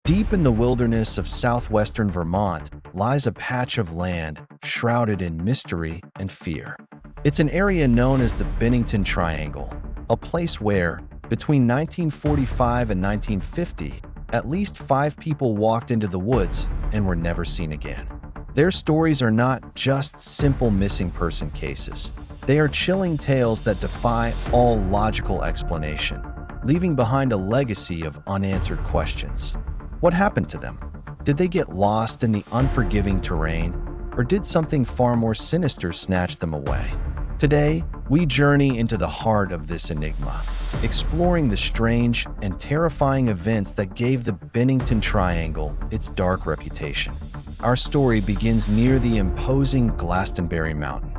Deep in the wilderness of southwestern Vermont lies a patch of land shrouded in mystery and fear. It's an area known as the Bennington Triangle, a place where, between 1945 and 1950, at least 5 people walked into the woods and were never seen again. Their stories are not just simple missing person cases. They are chilling tales that defy all logical explanation, leaving behind a legacy of unanswered questions. What happened to them? Did they get lost in the unforgiving terrain, or did something far more sinister snatch them away? Today, we journey into the heart of this enigma, exploring the strange and terrifying events that gave the Bennington Triangle its dark reputation. Our story begins near the imposing Glastonbury Mountain.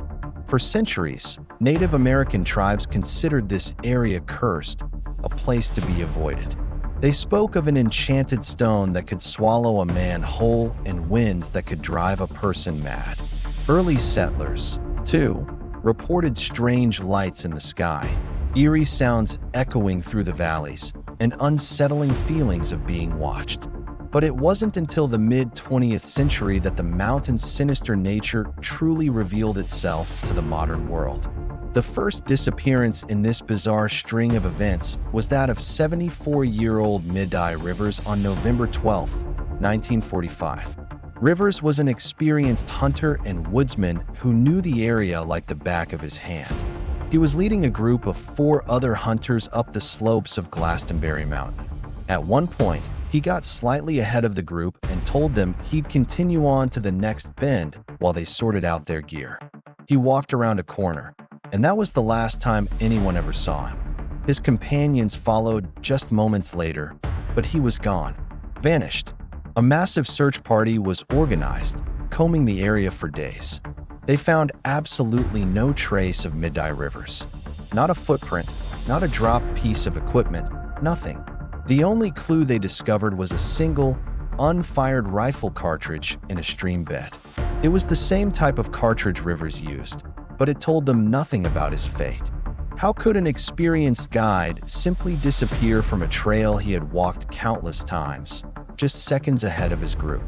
For centuries, Native American tribes considered this area cursed, a place to be avoided. They spoke of an enchanted stone that could swallow a man whole and winds that could drive a person mad. Early settlers, too, reported strange lights in the sky, eerie sounds echoing through the valleys, and unsettling feelings of being watched. But it wasn't until the mid-20th century that the mountain's sinister nature truly revealed itself to the modern world. The first disappearance in this bizarre string of events was that of 74-year-old Mid-Eye Rivers on November 12, 1945. Rivers was an experienced hunter and woodsman who knew the area like the back of his hand. He was leading a group of 4 other hunters up the slopes of Glastonbury Mountain. At one point, he got slightly ahead of the group and told them he'd continue on to the next bend while they sorted out their gear. He walked around a corner, and that was the last time anyone ever saw him. His companions followed just moments later, but he was gone, vanished. A massive search party was organized, combing the area for days. They found absolutely no trace of Mid-Eye Rivers. Not a footprint, not a dropped piece of equipment, nothing. The only clue they discovered was a single, unfired rifle cartridge in a stream bed. It was the same type of cartridge Rivers used, but it told them nothing about his fate. How could an experienced guide simply disappear from a trail he had walked countless times, just seconds ahead of his group?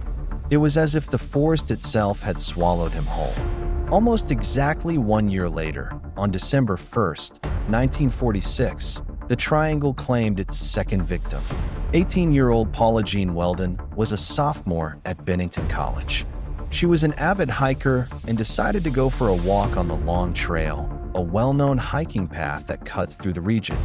It was as if the forest itself had swallowed him whole. Almost exactly 1 year later, on December 1st, 1946, the Triangle claimed its second victim. 18-year-old Paula Jean Weldon was a sophomore at Bennington College. She was an avid hiker and decided to go for a walk on the Long Trail, a well-known hiking path that cuts through the region.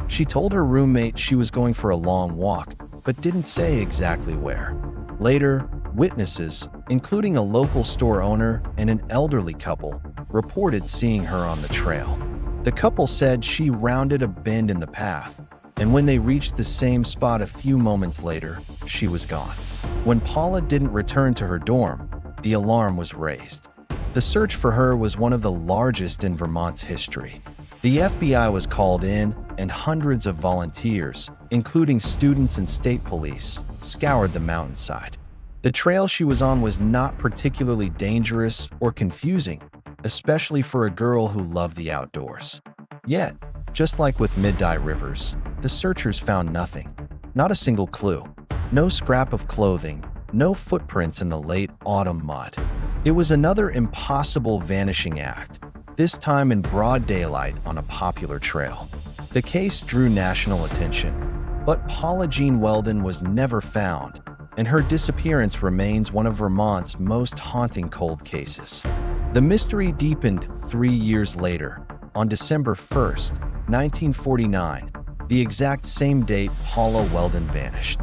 She told her roommate she was going for a long walk, but didn't say exactly where. Later, witnesses, including a local store owner and an elderly couple, reported seeing her on the trail. The couple said she rounded a bend in the path, and when they reached the same spot a few moments later, she was gone. When Paula didn't return to her dorm, the alarm was raised. The search for her was one of the largest in Vermont's history. The FBI was called in, and hundreds of volunteers, including students and state police, scoured the mountainside. The trail she was on was not particularly dangerous or confusing, especially for a girl who loved the outdoors. Yet, just like with Mid-Eye Rivers, the searchers found nothing. Not a single clue. No scrap of clothing. No footprints in the late autumn mud. It was another impossible vanishing act, this time in broad daylight on a popular trail. The case drew national attention, but Paula Jean Weldon was never found, and her disappearance remains one of Vermont's most haunting cold cases. The mystery deepened 3 years later, on December 1st, 1949, the exact same date Paula Weldon vanished.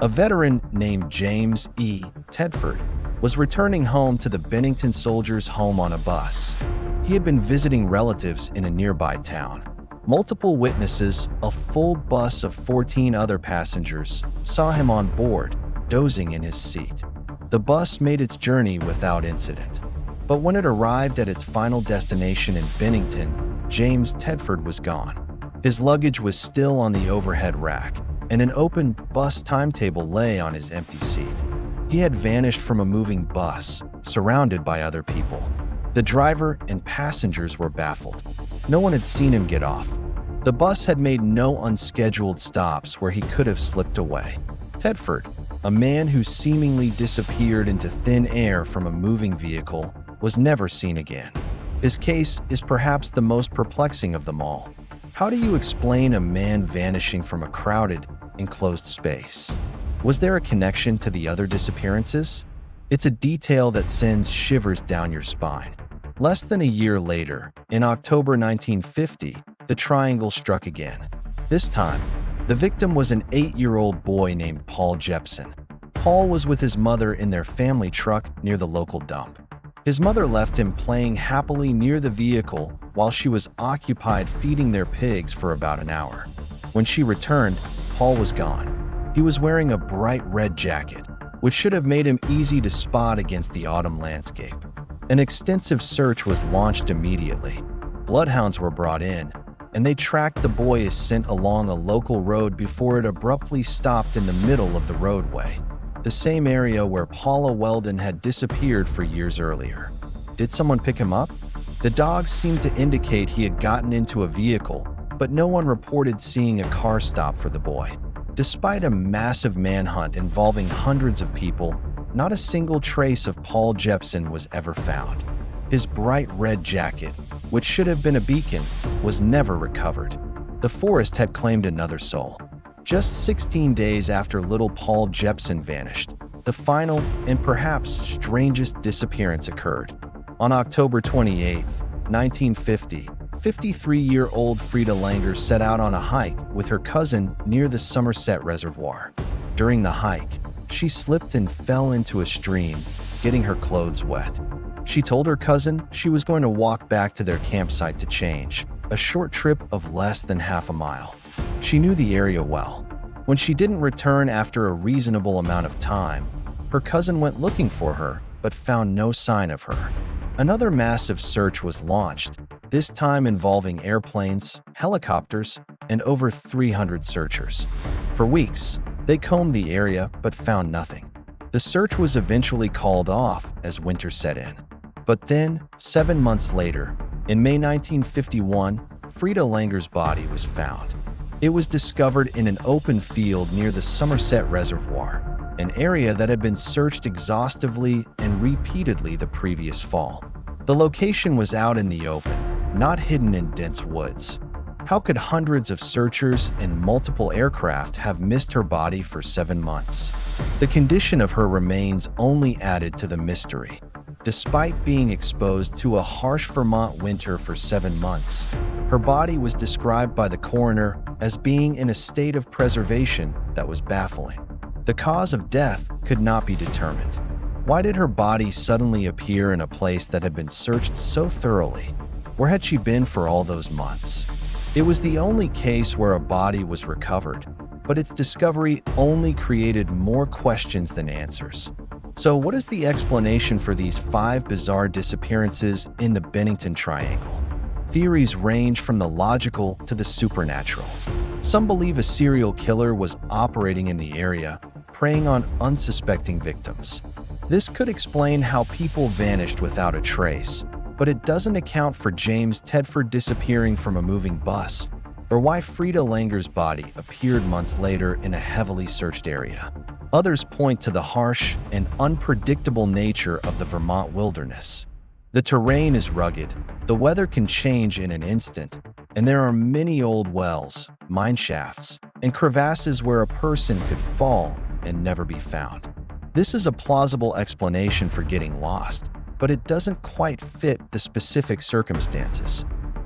A veteran named James E. Tedford was returning home to the Bennington Soldiers' home on a bus. He had been visiting relatives in a nearby town. Multiple witnesses, a full bus of 14 other passengers, saw him on board, dozing in his seat. The bus made its journey without incident. But when it arrived at its final destination in Bennington, James Tedford was gone. His luggage was still on the overhead rack, and an open bus timetable lay on his empty seat. He had vanished from a moving bus, surrounded by other people. The driver and passengers were baffled. No one had seen him get off. The bus had made no unscheduled stops where he could have slipped away. Tedford, A man who seemingly disappeared into thin air from a moving vehicle was never seen again. His case is perhaps the most perplexing of them all. How do you explain a man vanishing from a crowded, enclosed space? Was there a connection to the other disappearances? It's a detail that sends shivers down your spine. Less than a year later, in October 1950, the triangle struck again. This time, the victim was an 8-year-old boy named Paul Jepson. Paul was with his mother in their family truck near the local dump. His mother left him playing happily near the vehicle while she was occupied feeding their pigs for about an hour. When she returned, Paul was gone. He was wearing a bright red jacket, which should have made him easy to spot against the autumn landscape. An extensive search was launched immediately. Bloodhounds were brought in, and they tracked the boy's scent along a local road before it abruptly stopped in the middle of the roadway, the same area where Paula Weldon had disappeared for years earlier. Did someone pick him up? The dogs seemed to indicate he had gotten into a vehicle, but no one reported seeing a car stop for the boy. Despite a massive manhunt involving hundreds of people, not a single trace of Paul Jepson was ever found. His bright red jacket, which should have been a beacon, was never recovered. The forest had claimed another soul. Just 16 days after little Paul Jepson vanished, the final and perhaps strangest disappearance occurred. On October 28, 1950, 53-year-old Frida Langer set out on a hike with her cousin near the Somerset Reservoir. During the hike, she slipped and fell into a stream, getting her clothes wet. She told her cousin she was going to walk back to their campsite to change, a short trip of less than half a mile. She knew the area well. When she didn't return after a reasonable amount of time, her cousin went looking for her, but found no sign of her. Another massive search was launched, this time involving airplanes, helicopters, and over 300 searchers. For weeks, they combed the area but found nothing. The search was eventually called off as winter set in. But then, 7 months later, in May 1951, Frida Langer's body was found. It was discovered in an open field near the Somerset Reservoir, an area that had been searched exhaustively and repeatedly the previous fall. The location was out in the open, not hidden in dense woods. How could hundreds of searchers and multiple aircraft have missed her body for 7 months? The condition of her remains only added to the mystery. Despite being exposed to a harsh Vermont winter for 7 months, her body was described by the coroner as being in a state of preservation that was baffling. The cause of death could not be determined. Why did her body suddenly appear in a place that had been searched so thoroughly? Where had she been for all those months? It was the only case where a body was recovered, but its discovery only created more questions than answers. So what is the explanation for these 5 bizarre disappearances in the Bennington Triangle? Theories range from the logical to the supernatural. Some believe a serial killer was operating in the area, preying on unsuspecting victims. This could explain how people vanished without a trace, but it doesn't account for James Tedford disappearing from a moving bus, or why Frida Langer's body appeared months later in a heavily searched area. Others point to the harsh and unpredictable nature of the Vermont wilderness. The terrain is rugged, the weather can change in an instant, and there are many old wells, mine shafts, and crevasses where a person could fall and never be found. This is a plausible explanation for getting lost, but it doesn't quite fit the specific circumstances.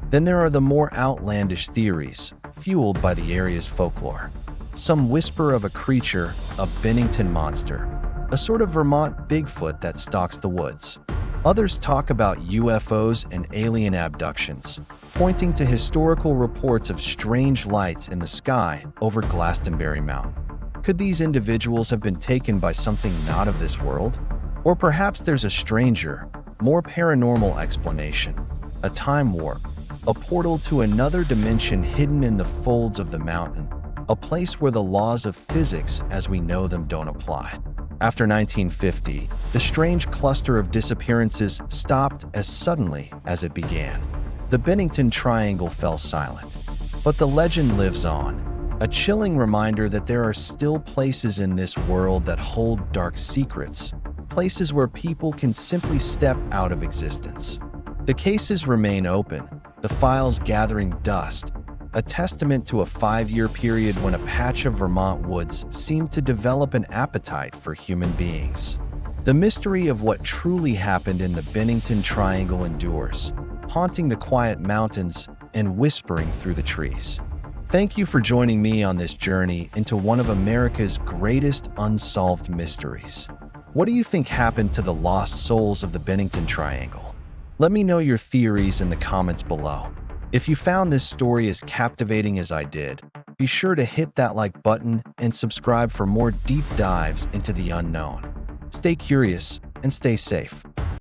Then there are the more outlandish theories, fueled by the area's folklore. Some whisper of a creature, a Bennington monster, a sort of Vermont Bigfoot that stalks the woods. Others talk about UFOs and alien abductions, pointing to historical reports of strange lights in the sky over Glastonbury Mountain. Could these individuals have been taken by something not of this world? Or perhaps there's a stranger, more paranormal explanation, a time warp, a portal to another dimension hidden in the folds of the mountain, a place where the laws of physics as we know them don't apply. After 1950, the strange cluster of disappearances stopped as suddenly as it began. The Bennington Triangle fell silent. But the legend lives on. a chilling reminder that there are still places in this world that hold dark secrets, places where people can simply step out of existence. The cases remain open, the files gathering dust, a testament to a 5-year period when a patch of Vermont woods seemed to develop an appetite for human beings. The mystery of what truly happened in the Bennington Triangle endures, haunting the quiet mountains and whispering through the trees. Thank you for joining me on this journey into one of America's greatest unsolved mysteries. What do you think happened to the lost souls of the Bennington Triangle? Let me know your theories in the comments below. If you found this story as captivating as I did, be sure to hit that like button and subscribe for more deep dives into the unknown. Stay curious and stay safe.